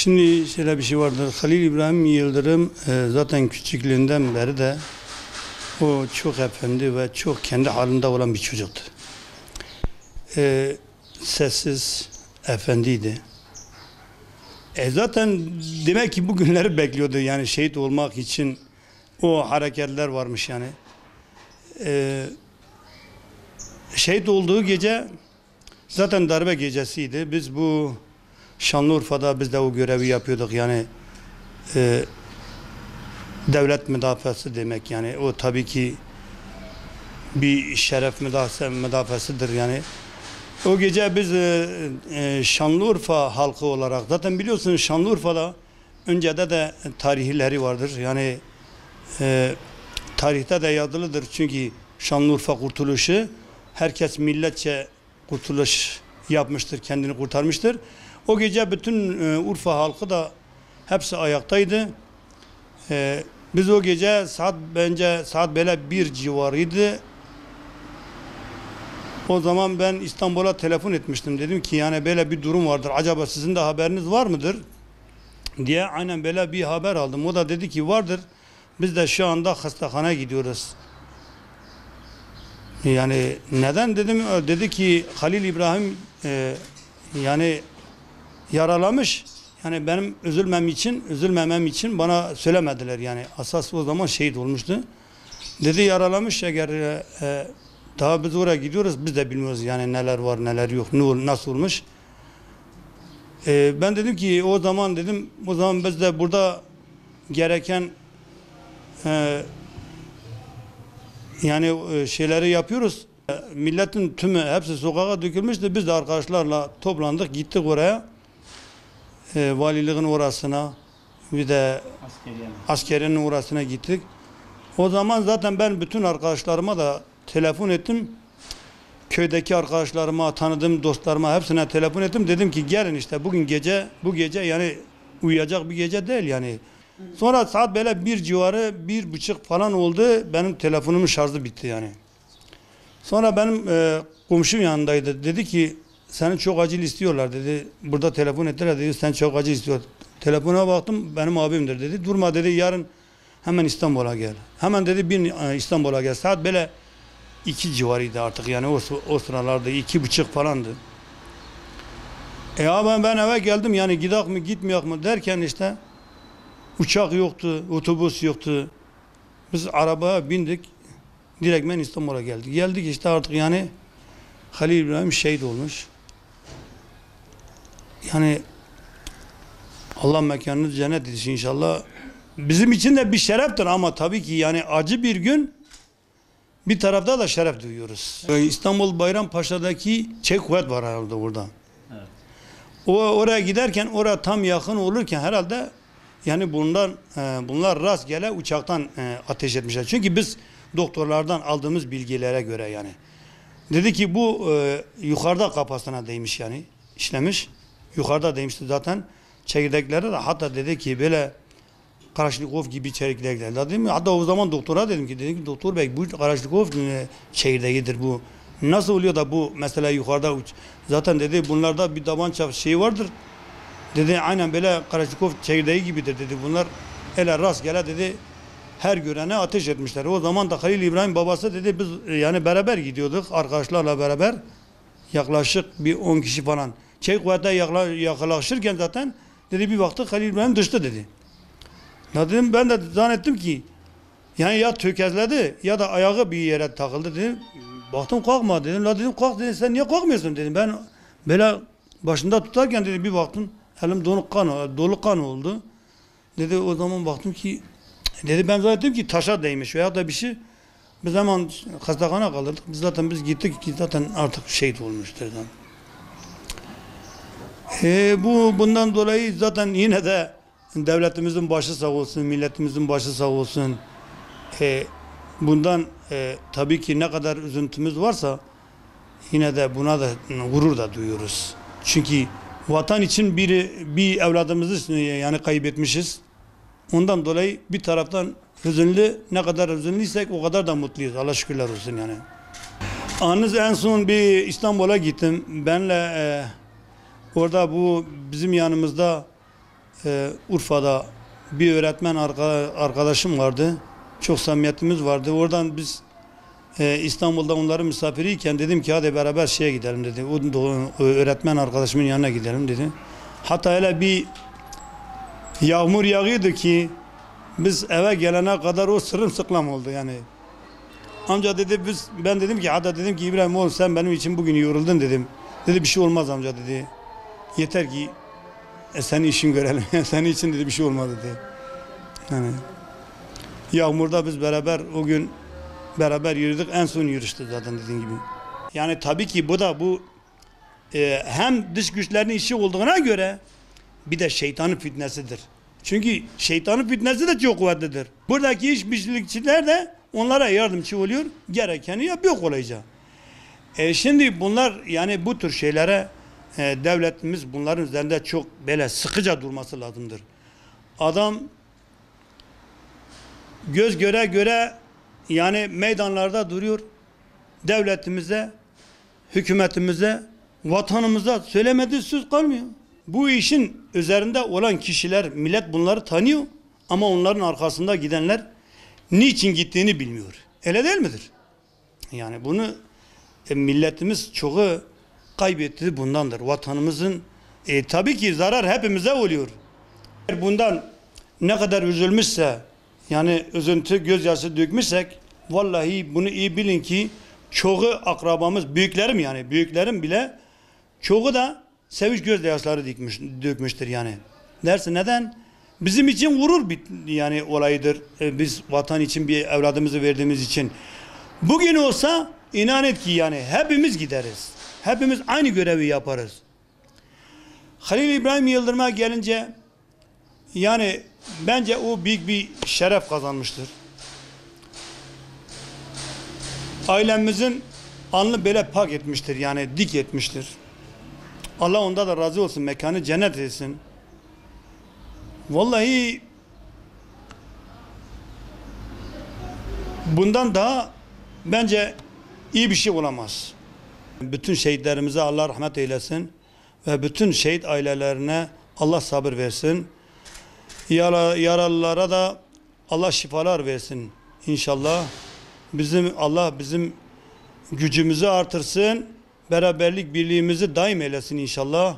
Şimdi şöyle bir şey vardır. Halil İbrahim Yıldırım zaten küçüklüğünden beri de o çok efendi ve çok kendi halinde olan bir çocuktu. Sessiz, efendiydi. Zaten demek ki bu günleri bekliyordu, yani şehit olmak için o hareketler varmış yani. Şehit olduğu gece zaten darbe gecesiydi. Biz bu Şanlıurfa'da biz de o görevi yapıyorduk yani. Devlet müdafası demek yani, o tabii ki bir şeref müdafasıdır yani. O gece biz Şanlıurfa halkı olarak, zaten biliyorsunuz Şanlıurfa'da öncede de tarihleri vardır yani, tarihte de yazılıdır çünkü Şanlıurfa kurtuluşu, herkes milletçe kurtuluş yapmıştır, kendini kurtarmıştır. O gece bütün Urfa halkı da hepsi ayaktaydı. Biz o gece bence saat böyle 1 civarıydı. O zaman ben İstanbul'a telefon etmiştim. Dedim ki yani böyle bir durum vardır. Acaba sizin de haberiniz var mıdır? Diye aynen böyle bir haber aldım. O da dedi ki vardır. Biz de şu anda hastaneye gidiyoruz. Yani neden dedim? Dedi ki Halil İbrahim yani yaralamış. Yani benim üzülmemem için bana söylemediler yani. Asas o zaman şehit olmuştu. Dedi yaralamış, eğer daha biz oraya gidiyoruz, biz de bilmiyoruz yani neler var neler yok, nasıl olmuş. Ben dedim ki o zaman biz de burada gereken yani şeyleri yapıyoruz. Milletin tümü hepsi sokağa dökülmüştü. Biz de arkadaşlarla toplandık, gittik oraya. Valiliğin orasına, bir de askeriyenin orasına gittik. O zaman zaten ben bütün arkadaşlarıma da telefon ettim. Köydeki arkadaşlarıma, tanıdığım dostlarıma hepsine telefon ettim. Dedim ki gelin işte bu gece yani uyuyacak bir gece değil yani. Sonra saat böyle 1 civarı, 1:30 falan oldu. Benim telefonumun şarjı bitti yani. Sonra benim komşum yanındaydı. Dedi ki seni çok acil istiyorlar dedi. Burada telefon ettiler dedi, sen çok acil istiyor. Telefona baktım, benim abimdir dedi. Durma dedi, yarın hemen İstanbul'a gel. Hemen dedi İstanbul'a gel. Saat böyle 2 civarıydı artık yani, o sıralarda 2:30 falandı. Abi ben eve geldim yani, gidak mı gitmeyek mi derken işte uçak yoktu, otobüs yoktu. Biz arabaya bindik, direktmen İstanbul'a geldik. Geldik işte artık yani Halil İbrahim şehit olmuş. Yani Allah mekanını cennet etsin inşallah. Bizim için de bir şereftir ama tabii ki yani acı bir gün, bir tarafta da şeref duyuyoruz. İstanbul Bayrampaşa'daki Çek Kuvvet var herhalde orada. Evet. Oraya giderken, oraya tam yakın olurken herhalde yani bunlar rastgele uçaktan ateş etmişler. Çünkü biz doktorlardan aldığımız bilgilere göre yani. Dedi ki bu yukarıda kafasına değmiş yani, işlemiş. Yukarıda değmişti zaten. Çekirdeklere de hatta dedi ki böyle Karashnikov gibi çekirdekler. Dedim mi? Hatta o zaman doktora dedim ki doktor bey bu Karashnikov çekirdeğidir bu. Nasıl oluyor da bu mesela yukarıda zaten dedi bunlarda bir tabanca şeyi vardır. Dedi aynen böyle Karashnikov çekirdeği gibidir dedi. Bunlar hele rastgele dedi her görene ateş etmişler. O zaman da Halil İbrahim babası dedi biz yani beraber gidiyorduk arkadaşlarla beraber. Yaklaşık bir 10 kişi falan. Çek kuvvete yaklaşırken zaten dedi bir baktık Halil İbrahim düştü dedi. Ya dedim, ben de zannettim ki yani ya tökezledi ya da ayağı bir yere takıldı dedim. Baktım kalkma dedim. La dedim kalk dedim, sen niye kalkmıyorsun dedim. Ben böyle başında tutarken dedi bir baktım elim dolu kan oldu. Dedi o zaman baktım ki dedi ben zannettim ki taşa değmiş veya da bir şey. Biz hemen hastaneye kaldırdık. Biz gittik ki zaten artık şehit olmuştur. Bundan dolayı zaten yine de devletimizin başı sağ olsun, milletimizin başı sağ olsun. Bundan tabii ki ne kadar üzüntümüz varsa yine de buna da gurur da duyuyoruz. Çünkü vatan için bir evladımızı yani kaybetmişiz. Ondan dolayı bir taraftan hüzünlü, ne kadar hüzünlüysek o kadar da mutluyuz. Allah şükürler olsun yani. En son bir İstanbul'a gittim. Benle orada bu bizim yanımızda Urfa'da bir öğretmen arkadaşım vardı. Çok samimiyetimiz vardı. Oradan biz İstanbul'da onların misafiriyken dedim ki hadi beraber şeye gidelim dedi. O öğretmen arkadaşımın yanına gidelim dedi. Hatta hele bir yağmur yağıyordu ki biz eve gelene kadar o sırılsıklam oldu yani. Amca dedi ben dedim ki hatta dedim ki İbrahim oğlum sen benim için bugün yoruldun dedim. Dedi bir şey olmaz amca dedi. Yeter ki senin işin görelim. Senin için dedi bir şey olmaz dedi. Yani yağmurda biz beraber o gün beraber yürüdük. En son yürüyüştü zaten dediğim gibi. Yani tabii ki bu hem dış güçlerin işi olduğuna göre bir de şeytanın fitnesidir. Çünkü şeytanın fitnesi de çok kuvvetlidir. Buradaki işbirlikçiler de onlara yardımcı oluyor. Gerekeni yapıyor kolayca. Şimdi bunlar yani bu tür şeylere devletimiz bunların üzerinde çok böyle sıkıca durması lazımdır. Adam göz göre göre yani meydanlarda duruyor. Devletimize, hükümetimize, vatanımıza söylemediği söz kalmıyor. Bu işin üzerinde olan kişiler, millet bunları tanıyor ama onların arkasında gidenler niçin gittiğini bilmiyor. Öyle değil midir? Yani bunu milletimiz çoğu kaybettiği bundandır. Vatanımızın tabii ki zarar hepimize oluyor. Bundan ne kadar üzülmüşse yani üzüntü gözyaşı dökmüşsek vallahi bunu iyi bilin ki çoğu akrabamız büyüklerim bile çoğu da sevinç gözyaşları dökmüştür yani. Dersin neden? Bizim için gurur yani olayıdır. Biz vatan için bir evladımızı verdiğimiz için. Bugün olsa inan et ki yani hepimiz gideriz. Hepimiz aynı görevi yaparız. Halil İbrahim Yıldırım'a gelince yani bence o büyük bir şeref kazanmıştır. Ailemizin alnı böyle pak etmiştir yani dik etmiştir. Allah onda da razı olsun, mekanı cennet etsin. Vallahi bundan daha bence iyi bir şey olamaz. Bütün şehitlerimize Allah rahmet eylesin ve bütün şehit ailelerine Allah sabır versin. Yaralılara da Allah şifalar versin inşallah. Allah bizim gücümüzü artırsın, beraberlik birliğimizi daim eylesin inşallah.